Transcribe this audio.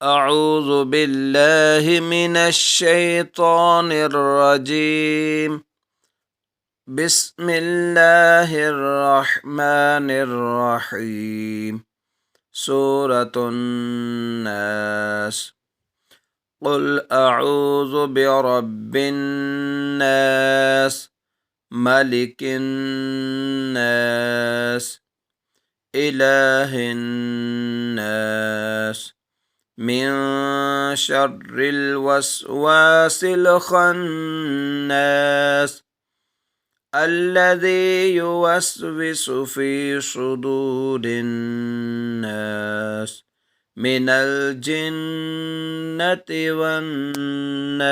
أعوذ بالله من الشيطان الرجيم. بسم الله الرحمن الرحيم. سورة الناس. قل أعوذ برب الناس، ملك الناس، إله الناس، من شر الوسواس الخناس، الذي يوسوس في صدور الناس من الجنة والناس.